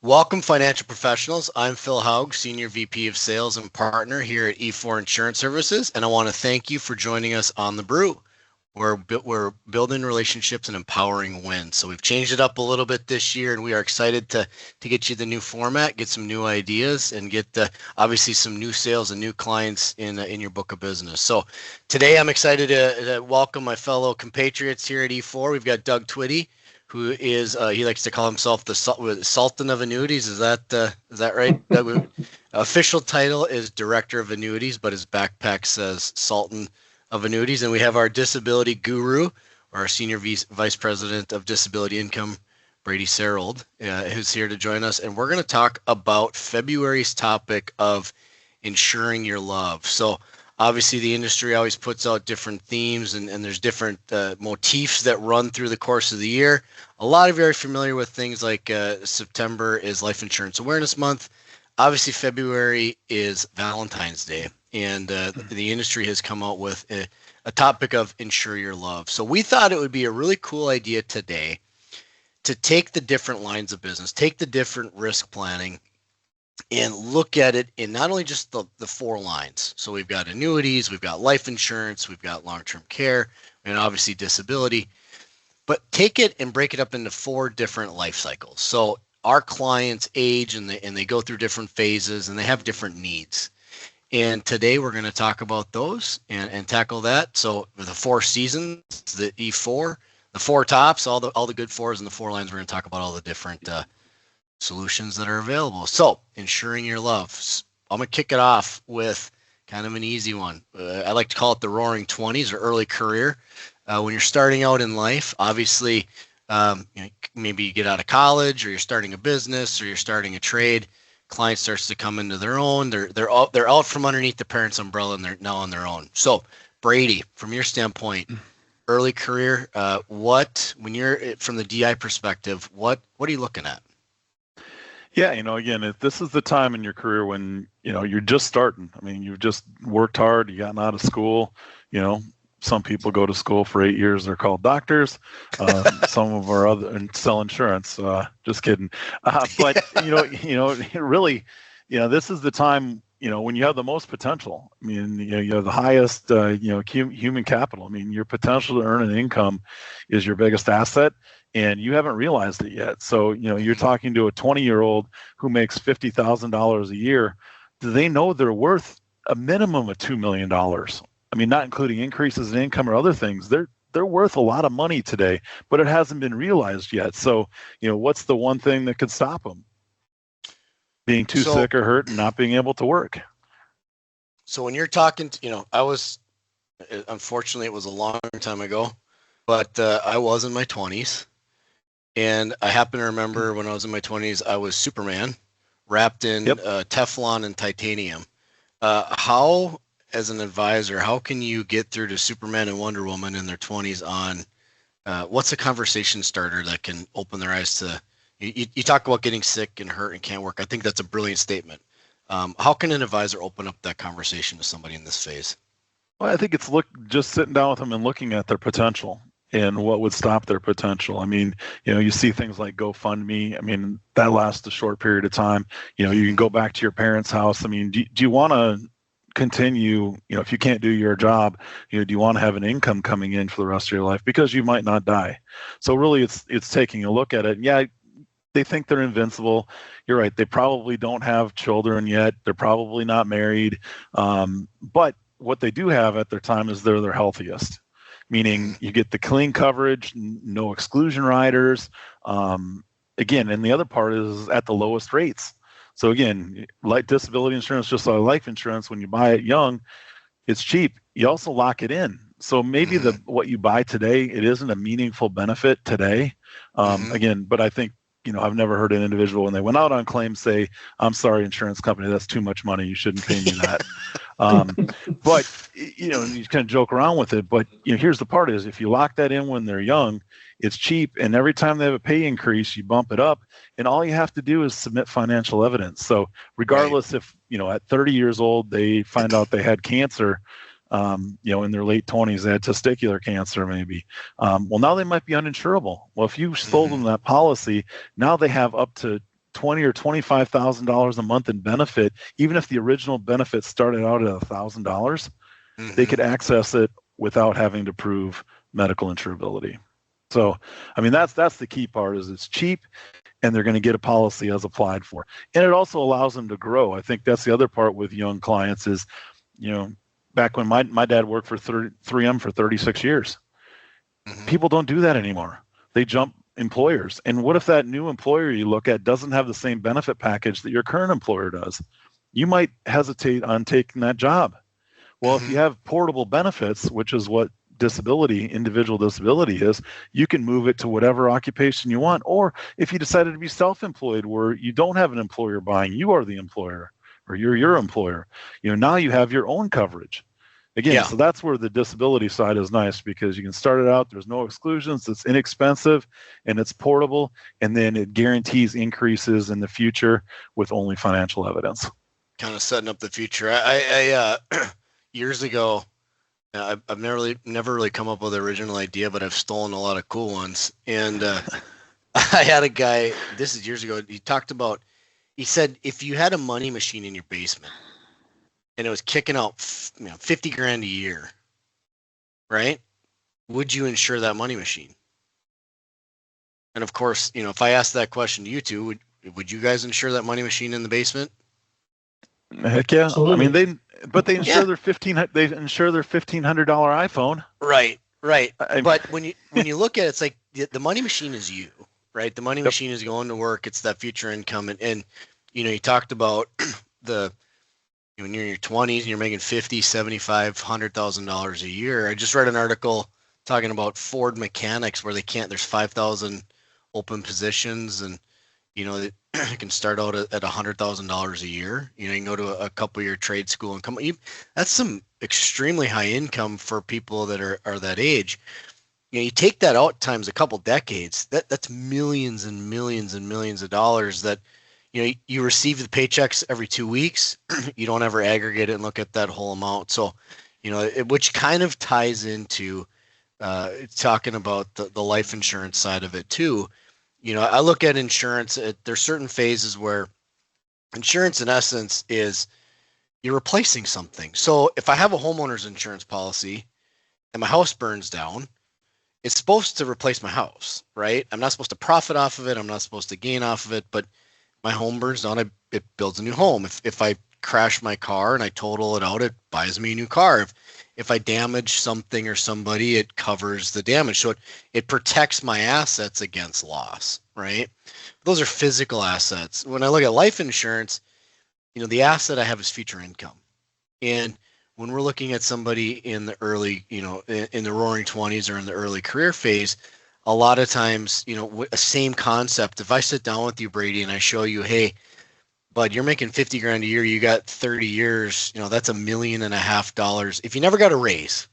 Welcome, financial professionals. I'm Phil Haug, Senior VP of Sales and Partner here at E4 Insurance Services, and I want to thank you for joining us on The Brew. We're building relationships and empowering wins. So we've changed it up a little bit this year, and we are excited to get you the new format, get some new ideas, and get obviously some new sales and new clients in your book of business. So today I'm excited to welcome my fellow compatriots here at E4. We've got Doug Twiddy, who is he likes to call himself the Sultan of Annuities. Is that right? Doug? Official title is Director of Annuities, but his backpack says Sultan of Annuities. And we have our disability guru, or our Senior Vice President of Disability Income, Brady Serold, who's here to join us. And we're going to talk about February's topic of insuring your love. So obviously the industry always puts out different themes, and there's different motifs that run through the course of the year. A lot of you are familiar with things like September is Life Insurance Awareness Month. Obviously February is Valentine's Day. And the industry has come out with a topic of Insure Your Love. So we thought it would be a really cool idea today to take the different lines of business, take the different risk planning, and look at it in not only just the four lines. So we've got annuities, we've got life insurance, we've got long-term care, and obviously disability. But take it and break it up into four different life cycles. So our clients age and they go through different phases and they have different needs. And today we're going to talk about those and tackle that. So the four seasons, the E4, the four tops, all the good fours and the four lines, we're going to talk about all the different solutions that are available. So insuring your love. I'm going to kick it off with kind of an easy one. I like to call it the roaring 20s or early career. When you're starting out in life, obviously, maybe you get out of college or you're starting a business or you're starting a trade. Client starts to come into their own. They're out from underneath the parents' umbrella and they're now on their own. So, Brady, from your standpoint, early career, when you're from the DI perspective, what are you looking at? Yeah, again, this is the time in your career when you're just starting. I mean, you've just worked hard, you gotten out of school. Some people go to school for 8 years. They're called doctors. Some of our other and sell insurance. Just kidding. But really, this is the time, when you have the most potential. I mean, you have the highest, human capital. I mean, your potential to earn an income is your biggest asset, and you haven't realized it yet. So, you're talking to a 20-year-old who makes $50,000 a year. Do they know they're worth a minimum of $2 million? I mean, not including increases in income or other things. They're worth a lot of money today, but it hasn't been realized yet. So, what's the one thing that could stop them? Being too sick or hurt and not being able to work. So when you're talking, unfortunately, it was a long time ago, but I was in my 20s, and I happen to remember when I was in my 20s, I was Superman, wrapped in Teflon and titanium. How, as an advisor, how can you get through to Superman and Wonder Woman in their 20s on what's a conversation starter that can open their eyes to, you talk about getting sick and hurt and can't work. I think that's a brilliant statement. How can an advisor open up that conversation to somebody in this phase? Well, I think it's just sitting down with them and looking at their potential and what would stop their potential. I mean, you see things like GoFundMe. I mean, that lasts a short period of time. You can go back to your parents' house. I mean, do you want to continue, if you can't do your job, do you want to have an income coming in for the rest of your life? Because you might not die. So really it's taking a look at it. Yeah, they think they're invincible. You're right. They probably don't have children yet. They're probably not married. But what they do have at their time is they're their healthiest, meaning you get the clean coverage, no exclusion riders. Again, and the other part is at the lowest rates. So again, like disability insurance, just like life insurance, when you buy it young, it's cheap. You also lock it in. So maybe what you buy today, it isn't a meaningful benefit today. Again, but I think, I've never heard an individual when they went out on claim say, I'm sorry, insurance company, that's too much money. You shouldn't pay me that. But, you kind of joke around with it. But, here's the part is if you lock that in when they're young, it's cheap. And every time they have a pay increase, you bump it up. And all you have to do is submit financial evidence. So regardless if, at 30 years old, they find out they had cancer, in their late 20s, they had testicular cancer maybe. Well, now they might be uninsurable. Well, if you sold them that policy, now they have up to $20,000 or $25,000 a month in benefit, even if the original benefit started out at $1,000, they could access it without having to prove medical insurability. So, I mean, that's the key part, is it's cheap and they're going to get a policy as applied for. And it also allows them to grow. I think that's the other part with young clients is, back when my dad worked for 3M for 36 years, people don't do that anymore. They jump employers. And what if that new employer you look at doesn't have the same benefit package that your current employer does? You might hesitate on taking that job. Well, if you have portable benefits, which is what individual disability is, you can move it to whatever occupation you want. Or if you decided to be self-employed where you don't have an employer buying, you are the employer, or you're your employer, now you have your own coverage. Again, so that's where the disability side is nice, because you can start it out, there's no exclusions, it's inexpensive, and it's portable, and then it guarantees increases in the future with only financial evidence. Kind of setting up the future. I years ago, I've never really come up with the original idea, but I've stolen a lot of cool ones. And I had a guy, this is years ago, he said, if you had a money machine in your basement and it was kicking out 50 grand a year, right? Would you insure that money machine? And of course, if I asked that question to you two, would you guys insure that money machine in the basement? Heck yeah. Absolutely. I mean, they insure their $1,500 iPhone. Right. But when you look at it, it's like the money machine is you, right? The money machine is going to work. It's that future income. And you talked about when you're in your 20s and you're making $50,000, $75,000, $100,000 a year. I just read an article talking about Ford mechanics where there's 5,000 open positions, and it can start out at $100,000 a year. You can go to a couple-year trade school and come. That's some extremely high income for people that are that age. You take that out times a couple decades. That's millions and millions and millions of dollars that you receive the paychecks every 2 weeks. You don't ever aggregate it and look at that whole amount. So, which kind of ties into talking about the life insurance side of it too. I look at insurance, there's certain phases where insurance in essence is you're replacing something. So if I have a homeowner's insurance policy and my house burns down, it's supposed to replace my house, right? I'm not supposed to profit off of it. I'm not supposed to gain off of it, but my home burns down, it builds a new home. If I crash my car and I total it out, it buys me a new car. If I damage something or somebody, it covers the damage. So it protects my assets against loss, right? Those are physical assets. When I look at life insurance, the asset I have is future income. And when we're looking at somebody in the early, in the roaring 20s or in the early career phase, a lot of times, a same concept. If I sit down with you, Brady, and I show you, hey, bud, you're making 50 grand a year. You got 30 years, that's $1.5 million. If you never got a raise,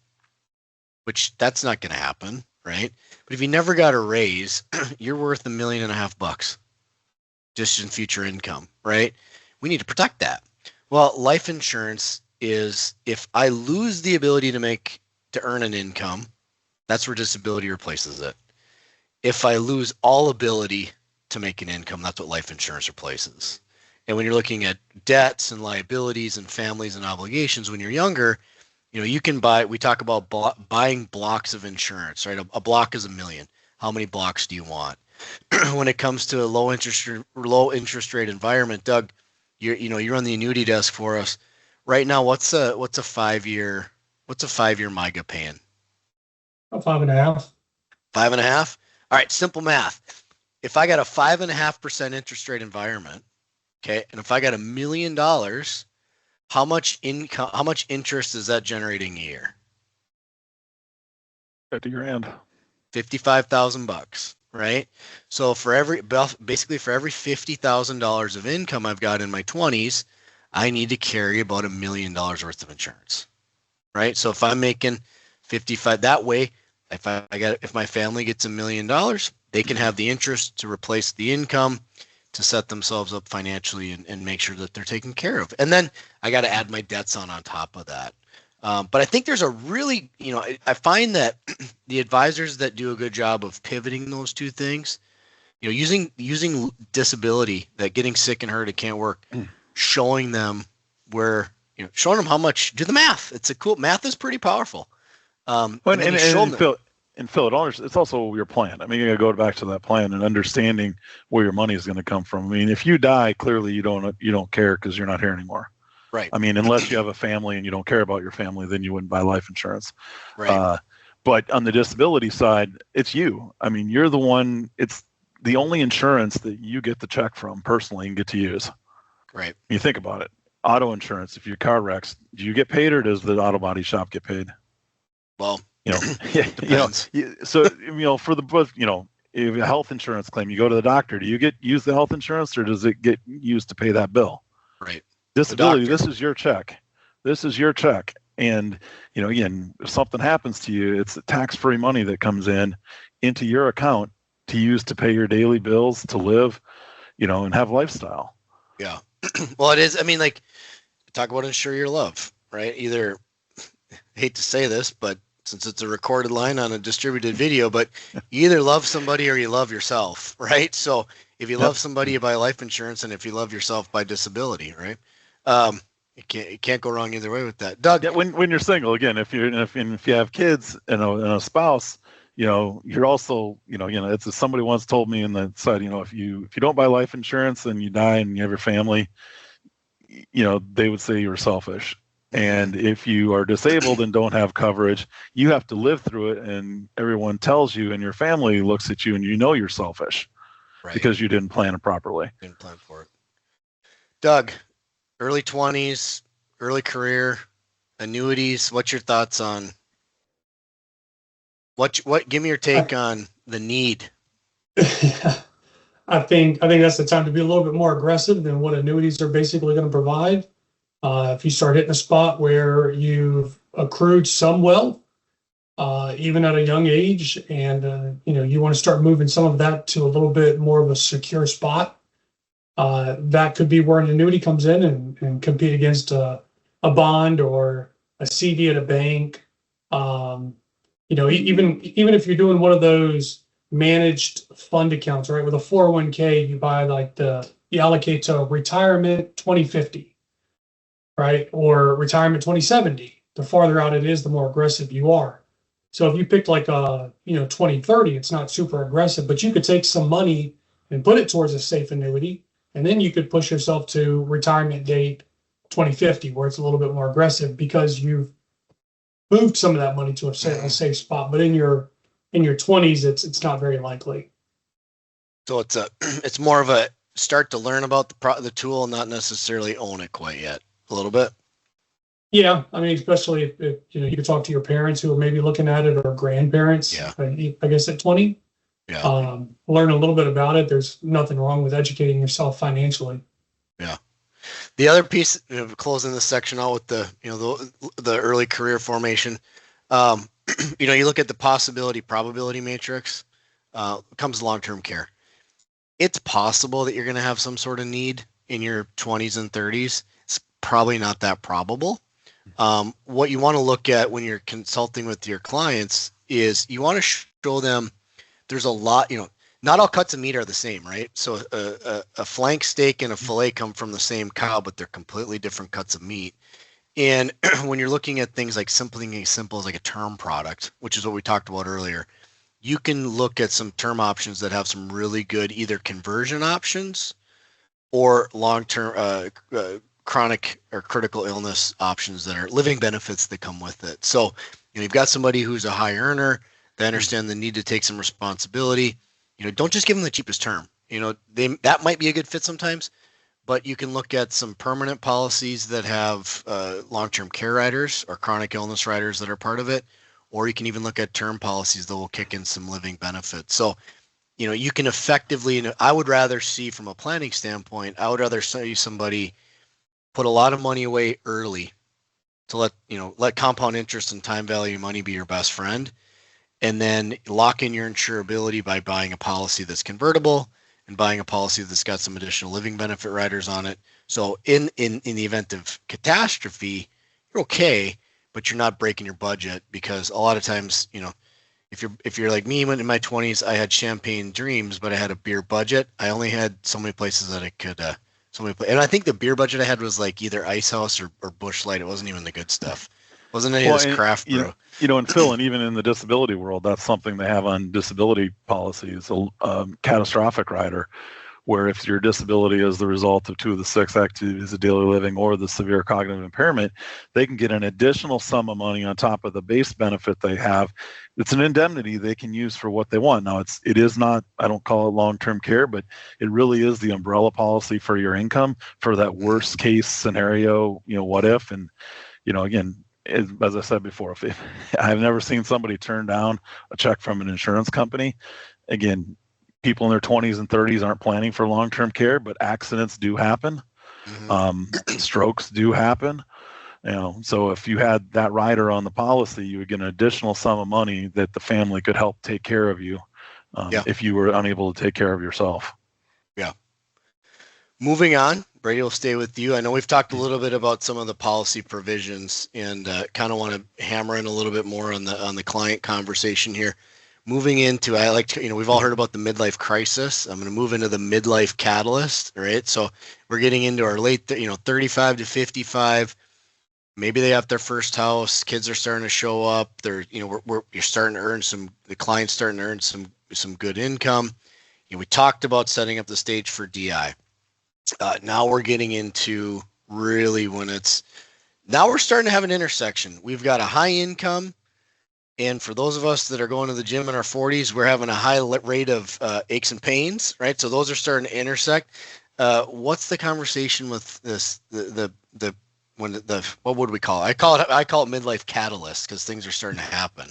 which that's not going to happen, right? But if you never got a raise, you're worth $1.5 million just in future income, right? We need to protect that. Well, life insurance is if I lose the ability to earn an income, that's where disability replaces it. If I lose all ability to make an income, that's what life insurance replaces. And when you're looking at debts and liabilities and families and obligations, when you're younger, you can we talk about buying blocks of insurance, right? A block is $1 million. How many blocks do you want? When it comes to a low interest rate environment, Doug, you're on the annuity desk for us right now. What's a 5-year MIGA paying? About 5.5. 5.5. All right. Simple math. If I got a 5.5% interest rate environment, okay, and if I got $1 million, how much interest is that generating a year? $50,000. $55,000, right? So for every $50,000 of income I've got in my 20s, I need to carry about $1 million worth of insurance, right? So if I'm making 55 that way, if my family gets $1 million, they can have the interest to replace the income to set themselves up financially and make sure that they're taken care of. And then I got to add my debts on top of that. But I think there's a really, I find that the advisors that do a good job of pivoting those two things, using disability, that getting sick and hurt, it can't work, showing them where, showing them how much, do the math. It's a cool, math is pretty powerful. And Phil, it's also your plan. I mean, you got to go back to that plan and understanding where your money is going to come from. I mean, if you die, clearly you don't care because you're not here anymore. Right. I mean, unless you have a family and you don't care about your family, then you wouldn't buy life insurance. Right. But on the disability side, it's you. I mean, you're the one. It's the only insurance that you get the check from personally and get to use. Right. You think about it. Auto insurance. If your car wrecks, do you get paid or does the auto body shop get paid? Well, depends. So for the if a health insurance claim, you go to the doctor. Do you use the health insurance or does it get used to pay that bill? Right. Disability, this is your check. And, again, if something happens to you, it's tax-free money that comes into your account to use to pay your daily bills, to live, and have lifestyle. Yeah. Well, it is. I mean, like, talk about Insure Your Love, right? Either, hate to say this, but since it's a recorded line on a distributed video, but you either love somebody or you love yourself, right? So if you love somebody, you buy life insurance, and if you love yourself, buy disability, right? You can't go wrong either way with that. Doug, when you're single, again, if you have kids and a spouse, you're also, it's somebody once told me in the side, if you don't buy life insurance and you die and you have your family, they would say you were selfish. And if you are disabled and don't have coverage, you have to live through it, and everyone tells you, and your family looks at you, and you're selfish, right? Because you didn't plan it properly. Didn't plan for it. Doug, early 20s, early career, annuities. What's your thoughts on what? Give me your take on the need. I think that's the time to be a little bit more aggressive than what annuities are basically going to provide. If you start hitting a spot where you've accrued some wealth, even at a young age, and you want to start moving some of that to a little bit more of a secure spot, that could be where an annuity comes in and compete against a bond or a CD at a bank. Even if you're doing one of those managed fund accounts, right, with a 401k, you buy you allocate to retirement 2050. Right? Or retirement 2070. The farther out it is, the more aggressive you are. So if you picked 2030, it's not super aggressive, but you could take some money and put it towards a safe annuity, and then you could push yourself to retirement date 2050, where it's a little bit more aggressive because you've moved some of that money to a safe spot. But in your 20s, it's not very likely. So it's more of a start to learn about the tool, not necessarily own it quite yet. A little bit. Yeah, I mean, especially if you could talk to your parents who are maybe looking at it, or grandparents. Yeah. I guess at 20. Yeah. Learn a little bit about it. There's nothing wrong with educating yourself financially. Yeah. The other piece, closing this section out with the early career formation, you look at the probability matrix. Comes long-term care. It's possible that you're going to have some sort of need in your 20s and 30s. Probably not that probable. What you want to look at when you're consulting with your clients is you want to show them there's a lot, not all cuts of meat are the same, right? So a flank steak and a fillet come from the same cow, but they're completely different cuts of meat. And when you're looking at things like something as simple as like a term product, which is what we talked about earlier, you can look at some term options that have some really good either conversion options or long-term chronic or critical illness options that are living benefits that come with it. So you've got somebody who's a high earner. They understand the need to take some responsibility. Don't just give them the cheapest term. That might be a good fit sometimes, but you can look at some permanent policies that have long-term care riders or chronic illness riders that are part of it, or you can even look at term policies that will kick in some living benefits. So you can effectively, I would rather see from a planning standpoint, I would rather see somebody put a lot of money away early to let compound interest and time value money be your best friend, and then lock in your insurability by buying a policy that's convertible and buying a policy that's got some additional living benefit riders on it. So in the event of catastrophe, you're okay, but you're not breaking your budget, because a lot of times, if you're like me, when in my 20s, I had champagne dreams, but I had a beer budget. I only had so many places that I could, and I think the beer budget I had was like either Ice House or Busch Light. It wasn't even the good stuff. It wasn't any of this craft brew. And Phil, and even in the disability world, that's something they have on disability policies, a catastrophic rider, where if your disability is the result of 2 of the 6 activities of daily living or the severe cognitive impairment, they can get an additional sum of money on top of the base benefit they have. It's an indemnity they can use for what they want. Now, it is not, I don't call it long-term care, but it really is the umbrella policy for your income for that worst case scenario, what if, and, again, as I said before, if I've never seen somebody turn down a check from an insurance company. Again, people in their 20s and 30s aren't planning for long-term care, but accidents do happen. Strokes do happen. So if you had that rider on the policy, you would get an additional sum of money that the family could help take care of you if you were unable to take care of yourself. Yeah. Moving on, Brady will stay with you. I know we've talked a little bit about some of the policy provisions and kind of want to hammer in a little bit more on the client conversation here. Moving into, we've all heard about the midlife crisis. I'm going to move into the midlife catalyst, right? So we're getting into our late, 35 to 55. Maybe they have their first house. Kids are starting to show up. They're, you're starting to earn the client's starting to earn some good income. We talked about setting up the stage for DI. Now we're getting into really now we're starting to have an intersection. We've got a high income. And for those of us that are going to the gym in our 40s, we're having a high rate of aches and pains, right? So those are starting to intersect. What's the conversation with this? What would we call it? I call it midlife catalyst because things are starting to happen.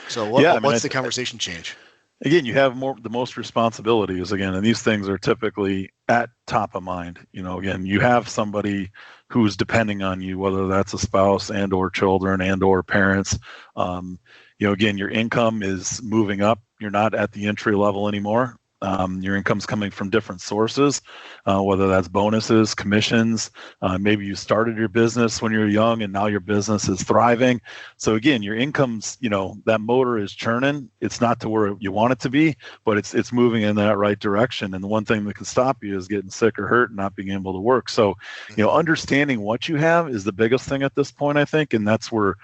So what's the conversation change? Again, you have the most responsibilities again, and these things are typically at top of mind. Again, you have somebody who's depending on you, whether that's a spouse and or children and or parents. Again, your income is moving up. You're not at the entry level anymore. Your income's coming from different sources, whether that's bonuses, commissions. Maybe you started your business when you were young and now your business is thriving. So again, your income's, that motor is churning. It's not to where you want it to be, but it's moving in that right direction. And the one thing that can stop you is getting sick or hurt and not being able to work. So, understanding what you have is the biggest thing at this point, I think. And that's where,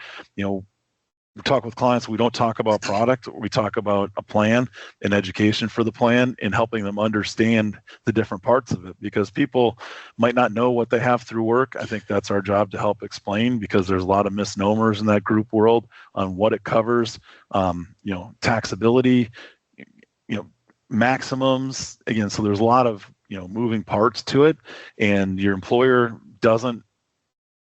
we talk with clients, we don't talk about product, we talk about a plan and education for the plan and helping them understand the different parts of it, because people might not know what they have through work. I think that's our job to help explain, because there's a lot of misnomers in that group world on what it covers, taxability, maximums. Again, so there's a lot of, moving parts to it, and your employer doesn't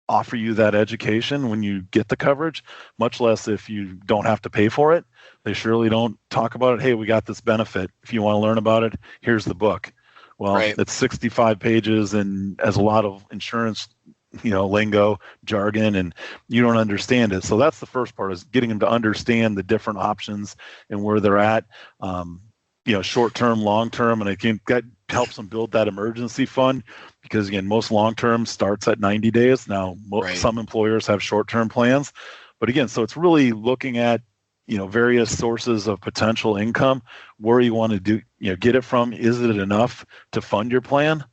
offer you that education when you get the coverage, much less if you don't have to pay for it. They surely don't talk about it. Hey, we got this benefit. If you want to learn about it, here's the book. Well, right. It's 65 pages and has a lot of insurance, lingo, jargon, and you don't understand it. So that's the first part, is getting them to understand the different options and where they're at, short-term, long-term, and I think that helps them build that emergency fund. Because again, most long-term starts at 90 days. Now, some employers have short-term plans, but again, so it's really looking at, various sources of potential income, where you want to do, get it from. Is it enough to fund your plan?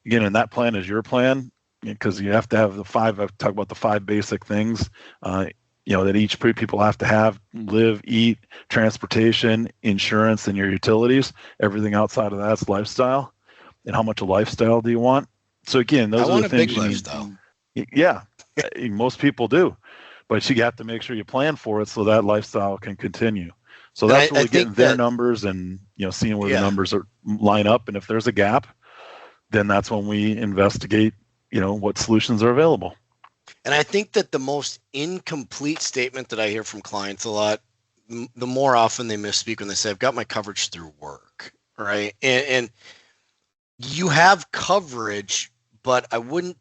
Again, and that plan is your plan, because you have to have I've talked about the 5 basic things, that each people have to have: live, eat, transportation, insurance, and your utilities. Everything outside of that's lifestyle. And how much a lifestyle do you want? So again, those are the things. I want a big lifestyle. Yeah, most people do, but you have to make sure you plan for it so that lifestyle can continue. So that's really getting their numbers and seeing where the numbers line up, and if there's a gap, then that's when we investigate what solutions are available. And I think that the most incomplete statement that I hear from clients a lot, the more often they misspeak when they say, "I've got my coverage through work," right? And you have coverage, but I wouldn't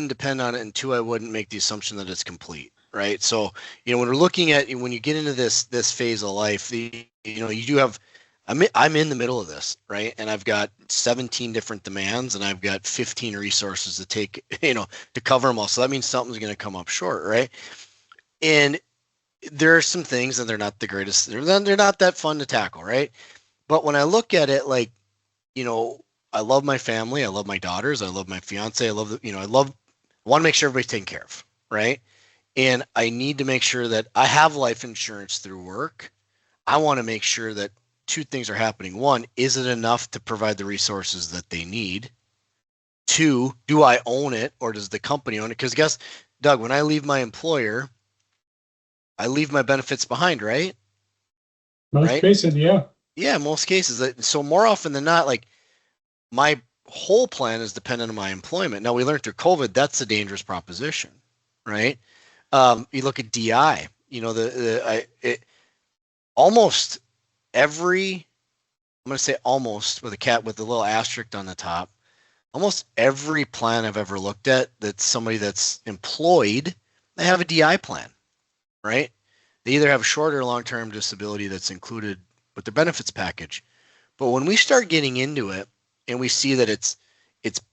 depend on it, and 2, I wouldn't make the assumption that it's complete, right? So, when we're looking at, when you get into this phase of life, you do have, I'm in the middle of this, right? And I've got 17 different demands, and I've got 15 resources to take, to cover them all. So that means something's going to come up short, right? And there are some things and they're not the greatest. They're not that fun to tackle, right? But when I look at it, like, I love my family. I love my daughters. I love my fiance. I love, I want to make sure everybody's taken care of, right? And I need to make sure that I have life insurance through work. I want to make sure that two things are happening. One, is it enough to provide the resources that they need? Two, do I own it or does the company own it? Because guess, Doug, when I leave my employer, I leave my benefits behind, right? Most cases, yeah. Yeah, most cases. So more often than not, like my whole plan is dependent on my employment. Now we learned through COVID, that's a dangerous proposition, right? You look at DI, almost every, I'm going to say almost with a little asterisk on the top, almost every plan I've ever looked at that's somebody that's employed, they have a DI plan, right? They either have short or long-term disability that's included with their benefits package. But when we start getting into it and we see that it's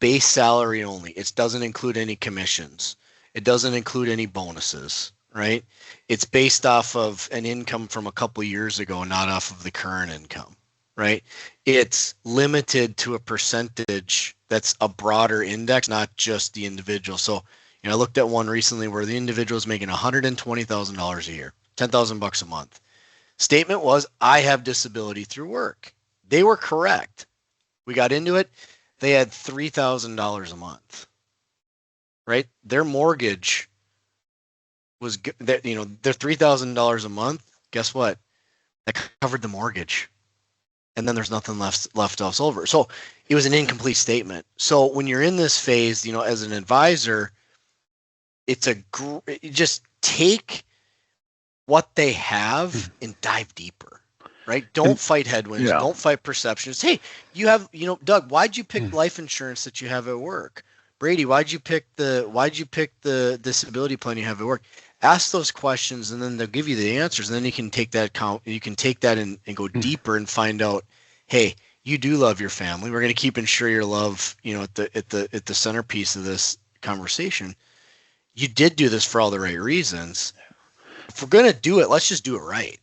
base salary only, it doesn't include any commissions, it doesn't include any bonuses, right? It's based off of an income from a couple years ago, not off of the current income, right? It's limited to a percentage that's a broader index, not just the individual. So, I looked at one recently where the individual is making $120,000 a year, $10,000 a month. Statement was, I have disability through work. They were correct. We got into it. They had $3,000 a month, right? Their mortgage was, their $3,000 a month. Guess what? That covered the mortgage. And then there's nothing left else over. So it was an incomplete statement. So when you're in this phase, as an advisor, just take what they have and dive deeper, right? Don't fight headwinds. Yeah. Don't fight perceptions. Hey, you have, Doug, why'd you pick life insurance that you have at work? Brady, why'd you pick the disability plan you have at work? Ask those questions and then they'll give you the answers. And then you can take that and go deeper and find out, hey, you do love your family. We're going to keep Insure Your Love, at the centerpiece of this conversation. You did do this for all the right reasons. If we're going to do it, let's just do it right.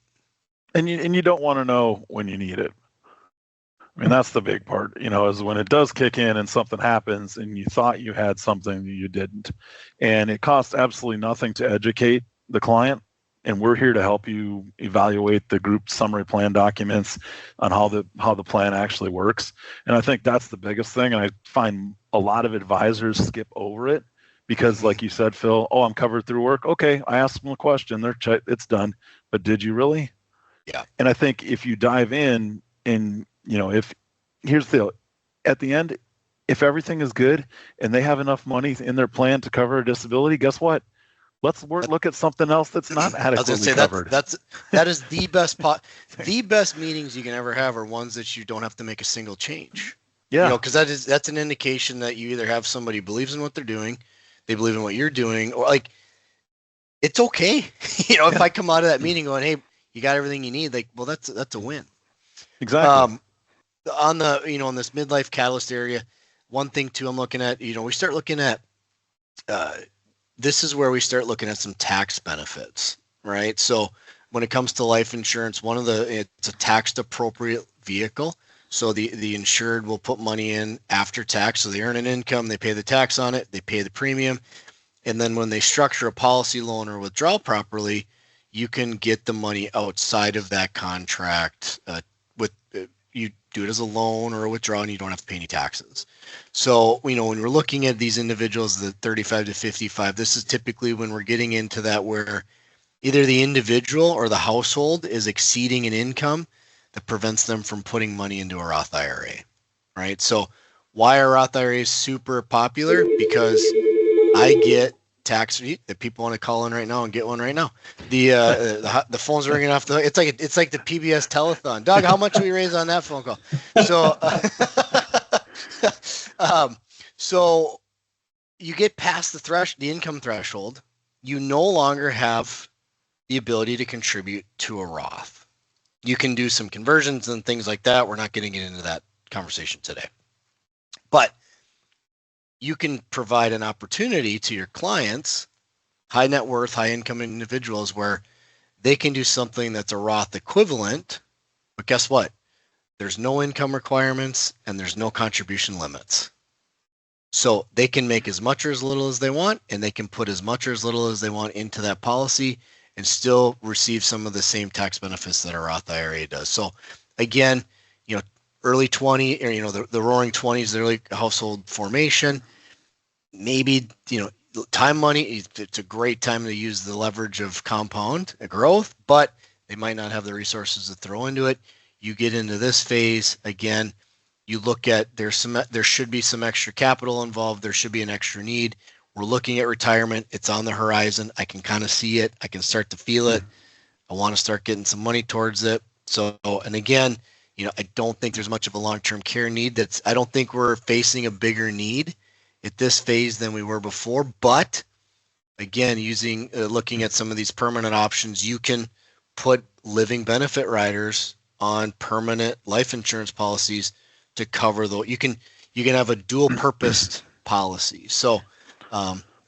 And you don't want to know when you need it. I mean, that's the big part, is when it does kick in and something happens and you thought you had something you didn't. And it costs absolutely nothing to educate the client. And we're here to help you evaluate the group summary plan documents on how the plan actually works. And I think that's the biggest thing. And I find a lot of advisors skip over it. Because like you said, Phil, I'm covered through work. Okay, I asked them a question. It's done. But did you really? Yeah. And I think if you dive in and, here's the deal. At the end, if everything is good and they have enough money in their plan to cover a disability, guess what? Let's look at something else that's not adequately covered. That is the best the best meetings you can ever have are ones that you don't have to make a single change. Yeah. Because that's an indication that you either have somebody who believes in what they're doing, they believe in what you're doing, or like, it's okay. If I come out of that meeting going, hey, you got everything you need, like, well, that's a win. Exactly. On the, in this midlife catalyst area, one thing too, I'm looking at, we start looking at, this is where we start looking at some tax benefits, right? So when it comes to life insurance, it's a tax appropriate vehicle. So the insured will put money in after tax. So they earn an income, they pay the tax on it, they pay the premium. And then when they structure a policy loan or withdrawal properly, you can get the money outside of that contract. You do it as a loan or a withdrawal and you don't have to pay any taxes. So, when we're looking at these individuals, the 35 to 55, this is typically when we're getting into that where either the individual or the household is exceeding an income that prevents them from putting money into a Roth IRA, right? So why are Roth IRAs super popular? Because I get tax that people want to call in right now and get one right now. The phone's ringing off the hook. It's like the PBS telethon. Doug, how much do we raise on that phone call? So, so you get past the income threshold, you no longer have the ability to contribute to a Roth. You can do some conversions and things like that. We're not getting into that conversation today. But you can provide an opportunity to your clients, high net worth, high income individuals, where they can do something that's a Roth equivalent, but guess what? There's no income requirements and there's no contribution limits. So they can make as much or as little as they want, and they can put as much or as little as they want into that policy and still receive some of the same tax benefits that a Roth IRA does. So again, early 20, or the roaring 20s, the early household formation, maybe, time money, it's a great time to use the leverage of compound growth, but they might not have the resources to throw into it. You get into this phase, again, you look at there should be some extra capital involved. There should be an extra need. We're looking at retirement. It's on the horizon. I can kind of see it. I can start to feel it. I want to start getting some money towards it. So, and again, I don't think there's much of a long-term care need. I don't think we're facing a bigger need at this phase than we were before. But again, looking at some of these permanent options, you can put living benefit riders on permanent life insurance policies to cover you can have a dual purposed policy. So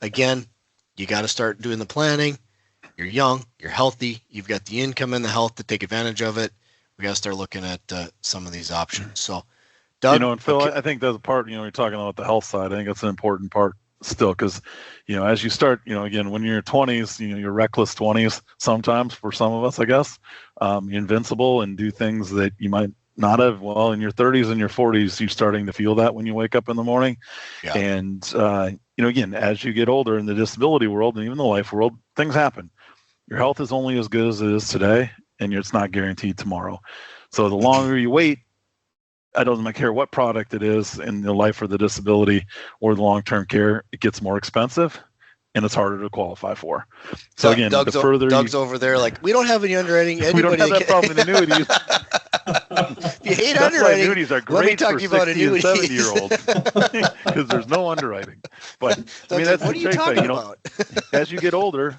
again, you got to start doing the planning. You're young, you're healthy, you've got the income and the health to take advantage of it. We got to start looking at some of these options. So Doug, and Phil, I think there's a part, you're talking about the health side. I think that's an important part still, because as you start, again, when you're in your 20s, your reckless 20s, sometimes for some of us, I guess, you're invincible and do things that you might not have. Well, in your 30s and your 40s, you're starting to feel that when you wake up in the morning. Yeah. And again, as you get older in the disability world and even the life world, things happen. Your health is only as good as it is today, and it's not guaranteed tomorrow. So the longer you wait, I don't care what product it is in the life or the disability or the long-term care, it gets more expensive and it's harder to qualify for. So again, Doug's over there like, we don't have any underwriting. We don't have that problem in annuities. If you hate underwriting, annuities are great for 60 and 70-year-olds because there's no underwriting. But that's what are you talking about? As you get older,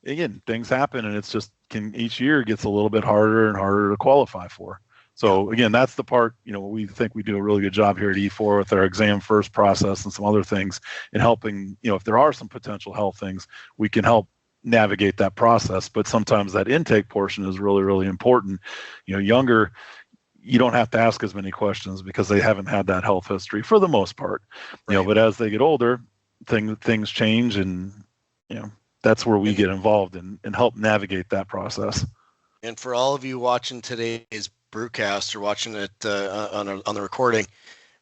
again, things happen, and it's just each year gets a little bit harder and harder to qualify for. So again, that's the part, we think we do a really good job here at E4 with our exam first process and some other things in helping, if there are some potential health things, we can help navigate that process. But sometimes that intake portion is really, really important. Younger, you don't have to ask as many questions because they haven't had that health history for the most part. Right. But as they get older, things change, and that's where we get involved and help navigate that process. And for all of you watching today's BREWcast or watching it on the recording,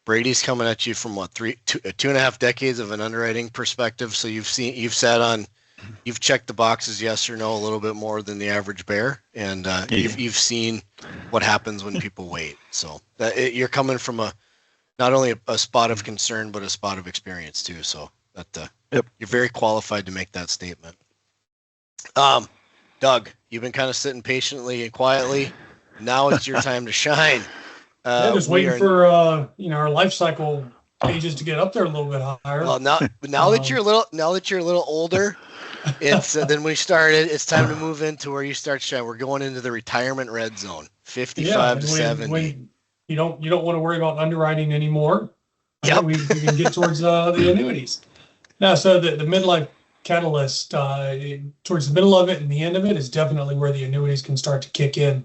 Brady's coming at you from 2.5 decades of an underwriting perspective. So you've checked the boxes, yes or no, a little bit more than the average bear, and you've seen what happens when people wait. So you're coming from not only a spot of concern, but a spot of experience too. So you're very qualified to make that statement. Doug, you've been kind of sitting patiently and quietly. Now it's your time to shine. Just waiting for our life cycle pages to get up there a little bit higher. Well, now that you're a little older, it's then we started. It's time to move into where you start shining. We're going into the retirement red zone, 55 to 70. When you don't want to worry about underwriting anymore. Yep. We can get towards the annuities. Now, so the midlife catalyst towards the middle of it and the end of it is definitely where the annuities can start to kick in.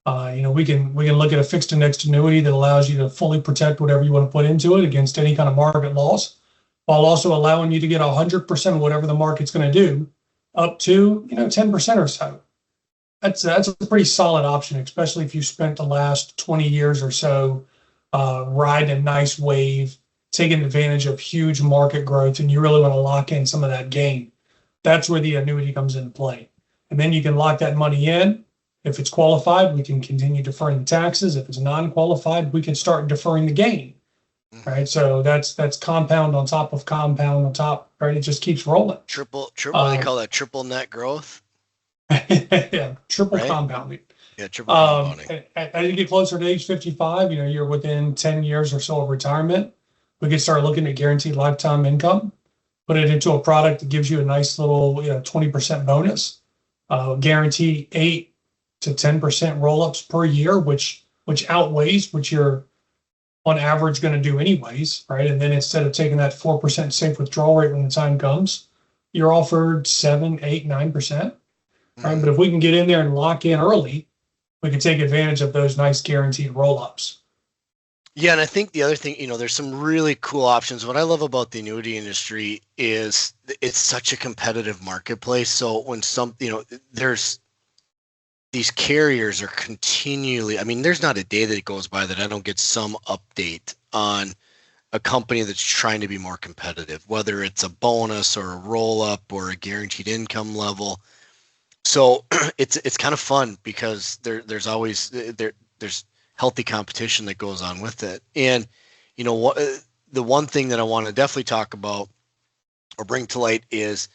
We can look at a fixed indexed annuity that allows you to fully protect whatever you want to put into it against any kind of market loss, while also allowing you to get 100% of whatever the market's going to do, up to 10% or so. That's a pretty solid option, especially if you spent the last 20 years or so riding a nice wave, taking advantage of huge market growth, and you really want to lock in some of that gain. That's where the annuity comes into play. And then you can lock that money in. If it's qualified, we can continue deferring the taxes. If it's non-qualified, we can start deferring the gain. Right. So that's compound on top of compound on top. Right. It just keeps rolling. Triple. They call that triple net growth. Yeah. Triple compounding. Yeah. Triple compounding. As you get closer to age 55, you're within 10 years or so of retirement. We can start looking at guaranteed lifetime income, put it into a product that gives you a nice little 20% bonus, guarantee 8 to 10% roll-ups per year, which outweighs what you're on average going to do anyways, right? And then instead of taking that 4% safe withdrawal rate when the time comes, you're offered 7, 8, 9%. right? But if we can get in there and lock in early, we can take advantage of those nice guaranteed roll-ups. Yeah, and I think the other thing, there's some really cool options. What I love about the annuity industry is it's such a competitive marketplace. So when there's these carriers are continually, there's not a day that goes by that I don't get some update on a company that's trying to be more competitive, whether it's a bonus or a roll-up or a guaranteed income level. So it's kind of fun because there's always there's healthy competition that goes on with it. And what the one thing that I want to definitely talk about or bring to light is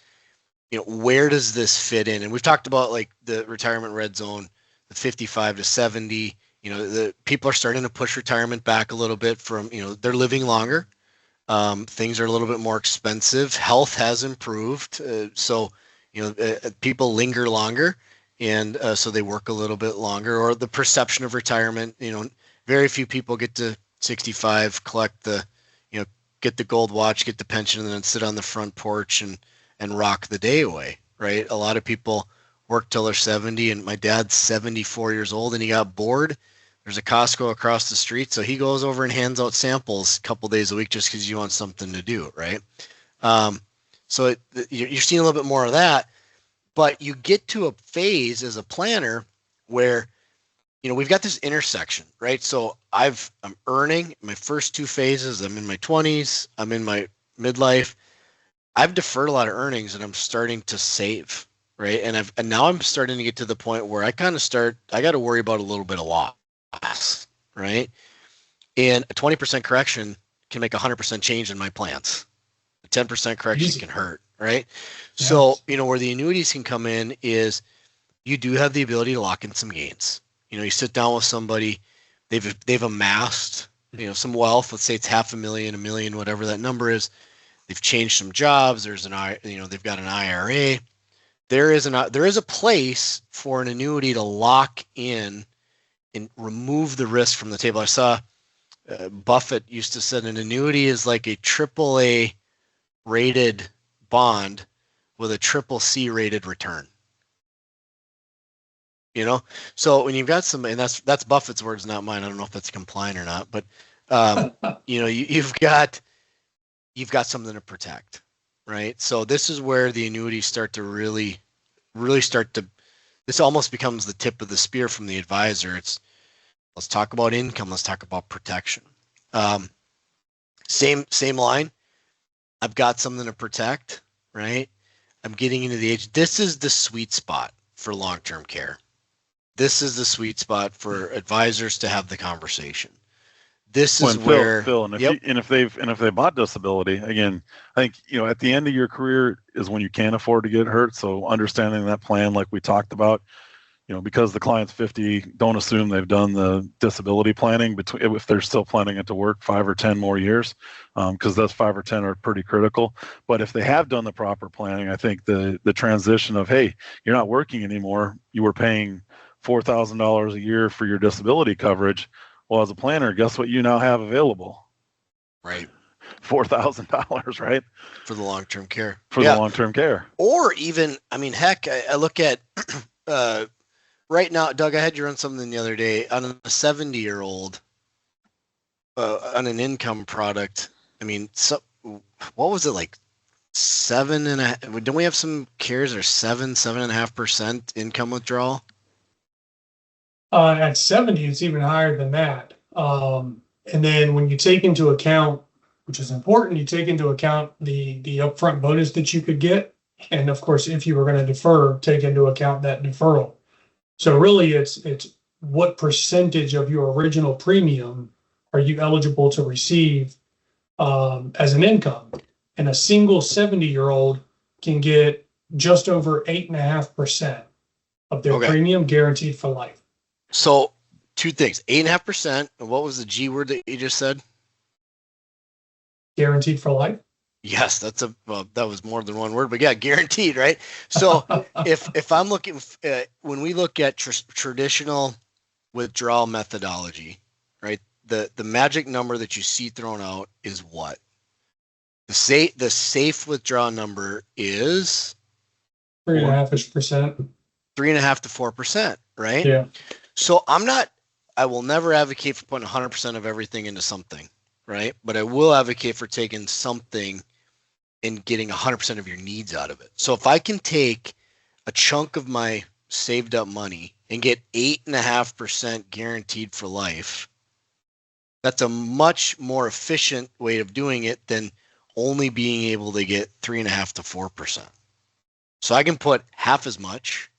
where does this fit in? And we've talked about like the retirement red zone, the 55 to 70. The people are starting to push retirement back a little bit from they're living longer. Things are a little bit more expensive. Health has improved, so people linger longer, and so they work a little bit longer. Or the perception of retirement, very few people get to 65, collect the, get the gold watch, get the pension, and then sit on the front porch and rock the day away, right? A lot of people work till they're 70, and my dad's 74 years old, and he got bored. There's a Costco across the street, so he goes over and hands out samples a couple days a week just because you want something to do, right? So you're seeing a little bit more of that, but you get to a phase as a planner where, we've got this intersection, right? So I'm earning my first two phases. I'm in my 20s. I'm in my midlife. I've deferred a lot of earnings and I'm starting to save, right? And now I'm starting to get to the point where I got to worry about a little bit of loss, right? And a 20% correction can make 100% change in my plans. A 10% correction can hurt, right? Yes. So, where the annuities can come in is you do have the ability to lock in some gains. You sit down with somebody, they've amassed, some wealth. Let's say it's $500,000, $1 million, whatever that number is. They've changed some jobs. There's they've got an IRA. There is a place for an annuity to lock in and remove the risk from the table. I saw Buffett used to say an annuity is like a AAA rated bond with a CCC rated return. So when you've got somebody, and that's Buffett's words, not mine. I don't know if that's compliant or not, but you've got something to protect, right? So this is where the annuities start to really start to. This almost becomes the tip of the spear from the advisor. Let's talk about income. Let's talk about protection. Same line. I've got something to protect, right? I'm getting into the age. This is the sweet spot for long-term care. This is the sweet spot for advisors to have the conversation. This is where Phil, and if they've bought disability, again, I think at the end of your career is when you can't afford to get hurt. So understanding that plan, like we talked about, because the client's 50, don't assume they've done the disability planning if they're still planning it to work 5 or 10 more years, because those 5 or 10 are pretty critical. But if they have done the proper planning, I think the transition of, hey, you're not working anymore, you were paying $4,000 a year for your disability coverage. Well, as a planner, guess what you now have available? Right. $4,000, right? For the long-term care. The long-term care. Or even, heck, I look at right now, Doug, I had you run something the other day on a 70-year-old on an income product. What was it, like 7.5? Don't we have some cares that are 7.5% income withdrawal? At 70, it's even higher than that. And then when you take into account, which is important, you take into account the upfront bonus that you could get. And of course, if you were going to defer, take into account that deferral. So really it's what percentage of your original premium are you eligible to receive as an income? And a single 70-year-old can get just over 8.5% of their premium guaranteed for life. So two things, 8.5%. And what was the G word that you just said? Guaranteed for life. Yes, that was more than one word, but yeah, guaranteed, right? So if I'm looking, when we look at traditional withdrawal methodology, right, the magic number that you see thrown out is what? The safe withdrawal number is 3.5%. 3.5 to 4%, right? Yeah. So I will never advocate for putting 100% of everything into something, right? But I will advocate for taking something and getting 100% of your needs out of it. So if I can take a chunk of my saved up money and get 8.5% guaranteed for life, that's a much more efficient way of doing it than only being able to get 3.5 to 4%. So I can put half as much,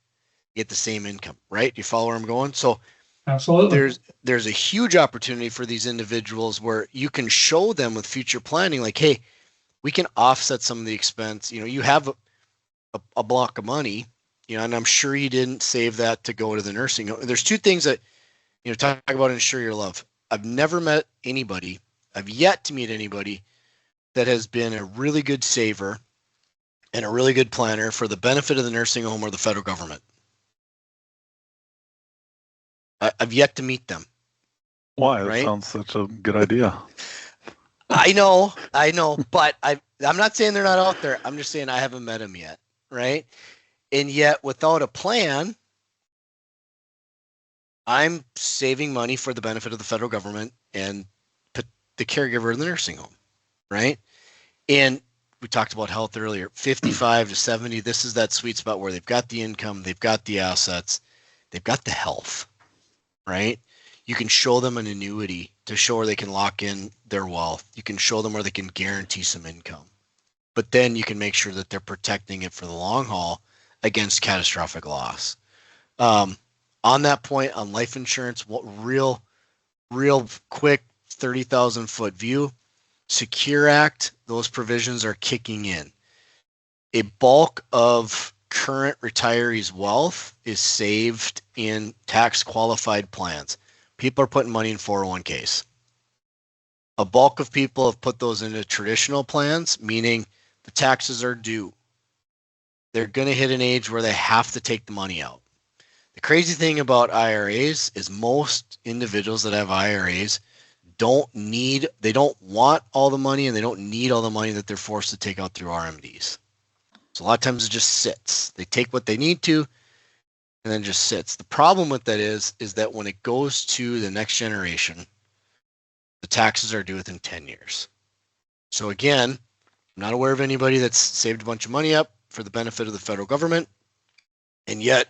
get the same income, right? Do you follow where I'm going? So Absolutely. there's a huge opportunity for these individuals where you can show them with future planning, like, hey, we can offset some of the expense. You know, you have a block of money, you know, and I'm sure you didn't save that to go to the nursing home. There's two things that, you know, talk about Insure Your Love. I've never met anybody, I've yet to meet anybody that has been a really good saver and a really good planner for the benefit of the nursing home or the federal government. I've yet to meet them. Why? That right? sounds such a good idea. I know, but I'm not saying they're not out there. I'm just saying I haven't met them yet, right? And yet, without a plan, I'm saving money for the benefit of the federal government and the caregiver in the nursing home, right? And we talked about health earlier, 55 to 70. This is that sweet spot where they've got the income, they've got the assets, they've got the health, right? You can show them an annuity to show where they can lock in their wealth. You can show them where they can guarantee some income. But then you can make sure that they're protecting it for the long haul against catastrophic loss. On that point, on life insurance, what real quick 30,000 foot view, Secure Act, those provisions are kicking in. A bulk of current retirees' wealth is saved in tax qualified plans. People are putting money in 401ks. A bulk of people have put those into traditional plans, meaning the taxes are due. They're going to hit an age where they have to take the money out. The crazy thing about IRAs is most individuals that have IRAs they don't want all the money and they don't need all the money that they're forced to take out through RMDs. So a lot of times it just sits. They take what they need to and then just sits. The problem with that is that when it goes to the next generation, the taxes are due within 10 years. So again, I'm not aware of anybody that's saved a bunch of money up for the benefit of the federal government. And yet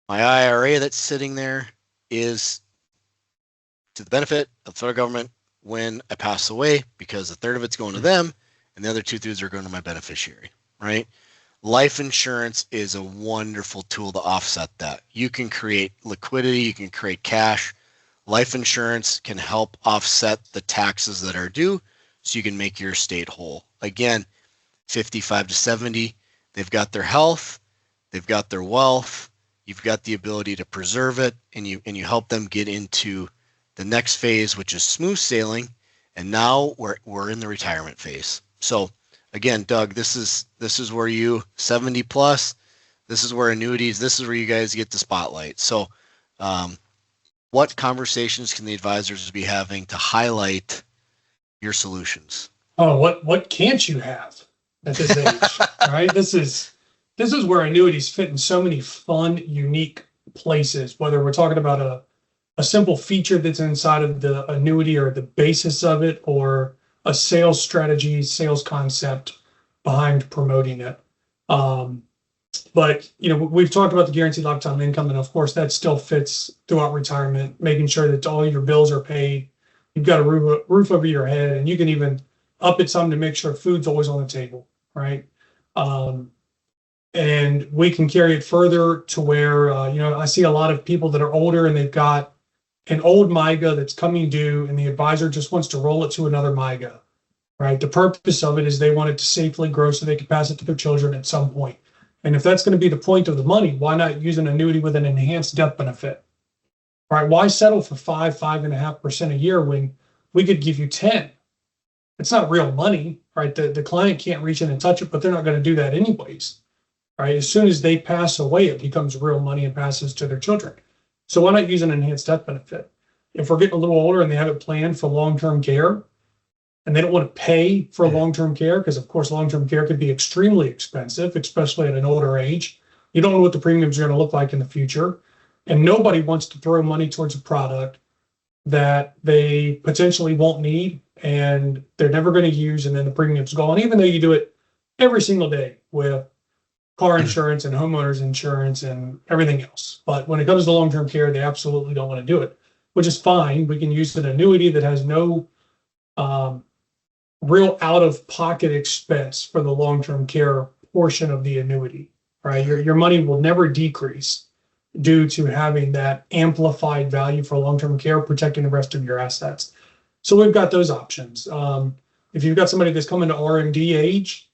my IRA that's sitting there is to the benefit of the federal government when I pass away, because a third of it's going to them and the other 2/3 are going to my beneficiary, right? Life insurance is a wonderful tool to offset that. You can create liquidity, you can create cash. Life insurance can help offset the taxes that are due so you can make your estate whole. Again, 55 to 70, they've got their health, they've got their wealth, you've got the ability to preserve it, and you help them get into the next phase, which is smooth sailing. And now we're in the retirement phase. So again, Doug, this is where you 70 plus, this is where annuities, this is where you guys get the spotlight. So what conversations can the advisors be having to highlight your solutions? Oh, what can't you have at this age, right? This is where annuities fit in so many fun, unique places, whether we're talking about a simple feature that's inside of the annuity or the basis of it, or a sales strategy, sales concept behind promoting it. But, you know, we've talked about the guaranteed lifetime income, and of course that still fits throughout retirement, making sure that all your bills are paid. You've got a roof over your head, and you can even up it some to make sure food's always on the table, right? And we can carry it further to where, you know, I see a lot of people that are older and they've got an old MIGA that's coming due, and the advisor just wants to roll it to another MIGA, right? The purpose of it is they want it to safely grow so they can pass it to their children at some point. And if that's going to be the point of the money, why not use an annuity with an enhanced death benefit, right? Why settle for 5.5% a year when we could give you 10? It's not real money, right? The client can't reach in and touch it, but they're not going to do that anyways, right? As soon as they pass away, it becomes real money and passes to their children. So why not use an enhanced death benefit? If we're getting a little older and they have it planned for long-term care, and they don't want to pay for long-term care, because of course long-term care could be extremely expensive, especially at an older age, You don't know what the premiums are going to look like in the future. And nobody wants to throw money towards a product that they potentially won't need and they're never going to use, and then the premiums go on, even though you do it every single day with car insurance and homeowners insurance and everything else. But when it comes to long-term care, they absolutely don't want to do it, which is fine. We can use an annuity that has no real out-of-pocket expense for the long-term care portion of the annuity, right? Your money will never decrease due to having that amplified value for long-term care, protecting the rest of your assets. So we've got those options. If you've got somebody that's coming to RMD age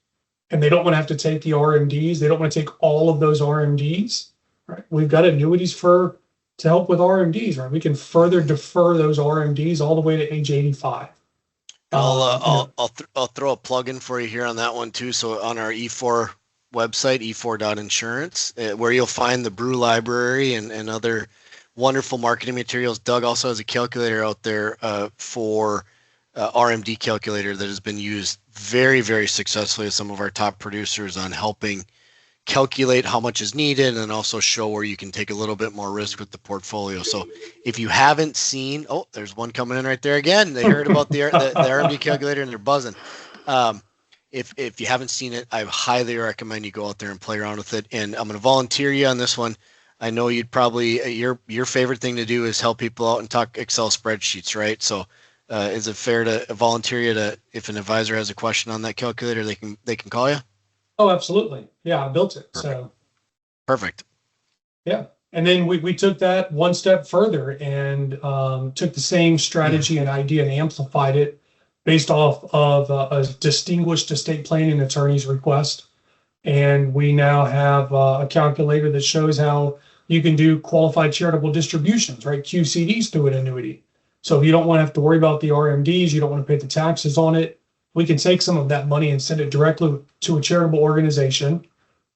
and they don't want to have to take the RMDs, they don't want to take all of those RMDs, right? We've got annuities to help with RMDs, right? We can further defer those RMDs all the way to age 85. I'll throw a plug in for you here on that one too. So on our E4 website, e4.insurance, where you'll find the Brew library and other wonderful marketing materials. Doug also has a calculator out there for RMD calculator that has been used very, very successfully with some of our top producers on helping calculate how much is needed and also show where you can take a little bit more risk with the portfolio. So if you haven't seen, there's one coming in right there again. They heard about the RMD calculator and they're buzzing. If you haven't seen it, I highly recommend you go out there and play around with it. And I'm going to volunteer you on this one. I know you'd probably, your favorite thing to do is help people out and talk Excel spreadsheets, right? So is it fair to volunteer you to, if an advisor has a question on that calculator, they can call you? Oh, absolutely. Yeah, I built it. So perfect. Yeah. And then we took that one step further and took the same strategy and idea and amplified it based off of a distinguished estate planning attorney's request. And we now have a calculator that shows how you can do qualified charitable distributions, right? QCDs through an annuity. So if you don't want to have to worry about the RMDs, you don't want to pay the taxes on it, we can take some of that money and send it directly to a charitable organization,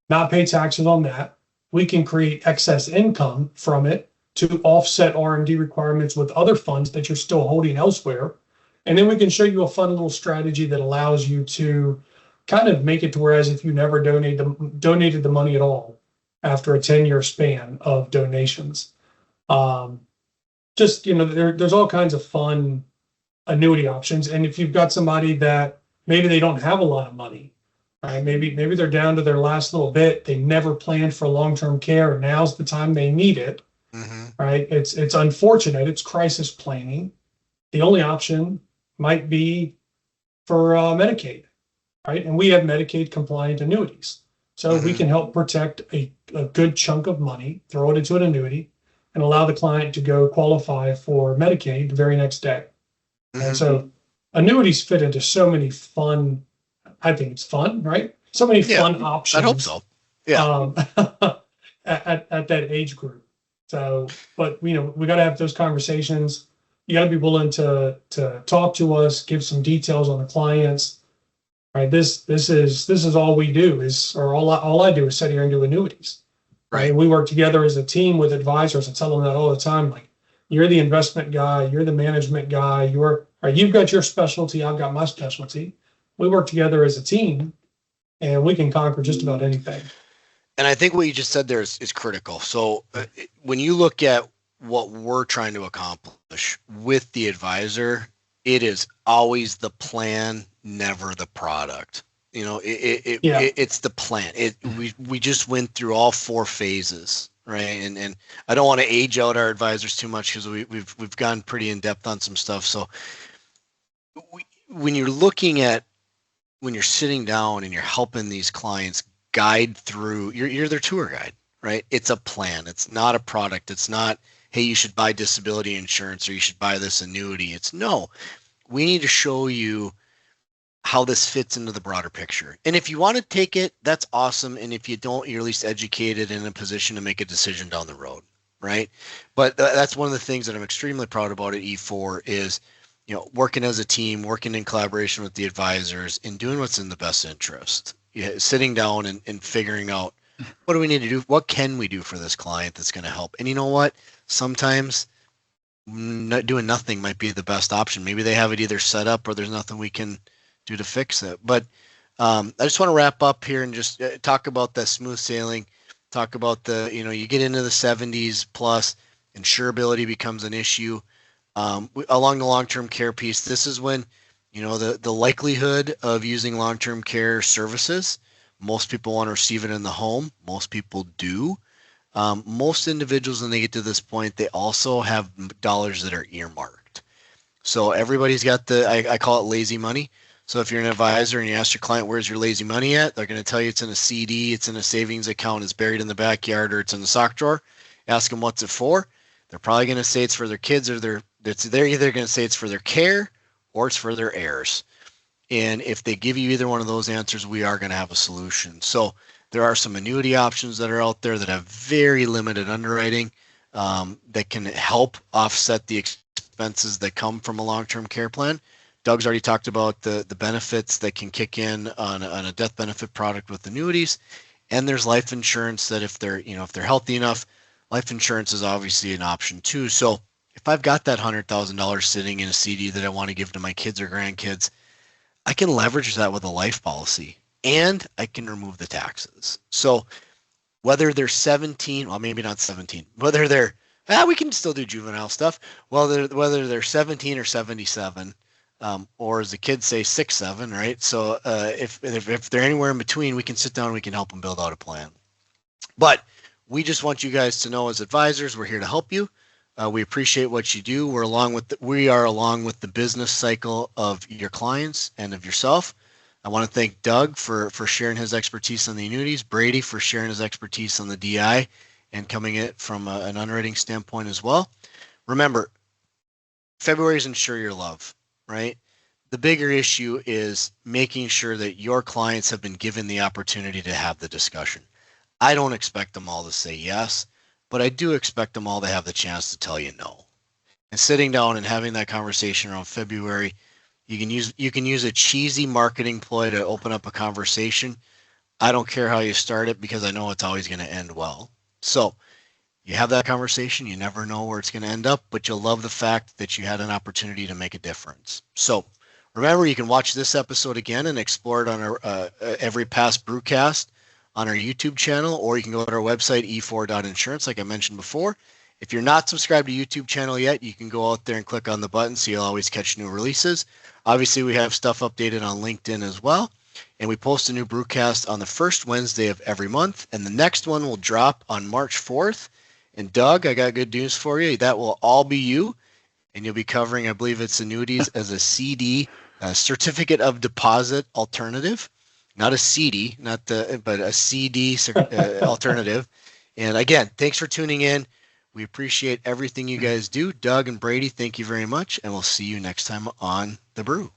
not pay taxes on that. We can create excess income from it to offset RMD requirements with other funds that you're still holding elsewhere. And then we can show you a fun little strategy that allows you to kind of make it to where as if you never donated the money at all after a 10-year span of donations. There's all kinds of fun annuity options. And if you've got somebody that maybe they don't have a lot of money, right? Maybe they're down to their last little bit. They never planned for long-term care, and now's the time they need it, right? It's unfortunate. It's crisis planning. The only option might be for Medicaid, right? And we have Medicaid compliant annuities. So we can help protect a good chunk of money, throw it into an annuity, and allow the client to go qualify for Medicaid the very next day. And so annuities fit into so many fun, I think it's fun, right? So many fun options. I hope so. Yeah. At that age group. So, but we got to have those conversations. You got to be willing to talk to us, give some details on the clients. Right. This is all we do all I do is sit here and do annuities. Right. And we work together as a team with advisors. I tell them that all the time. Like, you're the investment guy, you're the management guy, you've got your specialty, I've got my specialty. We work together as a team and we can conquer just about anything. And I think what you just said there is critical. So when you look at what we're trying to accomplish with the advisor, it is always the plan, never the product. It's the plan. We just went through all 4 phases, right? And I don't want to age out our advisors too much because we've gone pretty in depth on some stuff. So when you're sitting down and you're helping these clients guide through, you're their tour guide, right? It's a plan. It's not a product. It's not, hey, you should buy disability insurance or you should buy this annuity. It's no, we need to show you how this fits into the broader picture. And if you want to take it, that's awesome. And if you don't, you're at least educated in a position to make a decision down the road, right? But that's one of the things that I'm extremely proud about at E4 is, working as a team, working in collaboration with the advisors and doing what's in the best interest. Sitting down and figuring out, what do we need to do? What can we do for this client that's going to help? And you know what? Sometimes doing nothing might be the best option. Maybe they have it either set up or there's nothing we can do to fix it. But I just want to wrap up here and just talk about that smooth sailing. talk about you get into the 70s plus, insurability becomes an issue. Along the long-term care piece, this is when, the likelihood of using long-term care services, most people want to receive it in the home. Most people do. Most individuals, when they get to this point, they also have dollars that are earmarked. So everybody's got I call it lazy money. So if you're an advisor and you ask your client, where's your lazy money at? They're going to tell you it's in a CD, it's in a savings account, it's buried in the backyard, or it's in the sock drawer. Ask them what's it for. They're probably going to say it's for their kids, or they're either going to say it's for their care or it's for their heirs. And if they give you either one of those answers, we are going to have a solution. So there are some annuity options that are out there that have very limited underwriting that can help offset the expenses that come from a long-term care plan. Doug's already talked about the benefits that can kick in on a death benefit product with annuities. And there's life insurance that if they're healthy enough, life insurance is obviously an option too. So if I've got that $100,000 sitting in a CD that I want to give to my kids or grandkids, I can leverage that with a life policy and I can remove the taxes. So whether they're 17, well, maybe not 17, whether they're, we can still do juvenile stuff. Whether they're 17 or 77, or as the kids say, 6, 7, right? So if they're anywhere in between, we can sit down and we can help them build out a plan. But we just want you guys to know, as advisors, we're here to help you. We appreciate what you do. We are along with the business cycle of your clients and of yourself. I want to thank Doug for sharing his expertise on the annuities, Brady for sharing his expertise on the DI and coming it from an underwriting standpoint as well. Remember, February is Insure Your Love, right? The bigger issue is making sure that your clients have been given the opportunity to have the discussion. I don't expect them all to say yes, but I do expect them all to have the chance to tell you no. And sitting down and having that conversation around February, you can use a cheesy marketing ploy to open up a conversation. I don't care how you start it because I know it's always going to end well. So you have that conversation. You never know where it's going to end up, but you'll love the fact that you had an opportunity to make a difference. So remember, you can watch this episode again and explore it on our every past BREWcast on our YouTube channel, or you can go to our website, e4.insurance, like I mentioned before. If you're not subscribed to YouTube channel yet, you can go out there and click on the button so you'll always catch new releases. Obviously, we have stuff updated on LinkedIn as well. And we post a new BREWcast on the first Wednesday of every month. And the next one will drop on March 4th. And Doug, I got good news for you. That will all be you. And you'll be covering, I believe it's annuities as a CD, certificate of deposit alternative. Not a CD, but a CD alternative. And again, thanks for tuning in. We appreciate everything you guys do. Doug and Brady, thank you very much. And we'll see you next time on The Brew.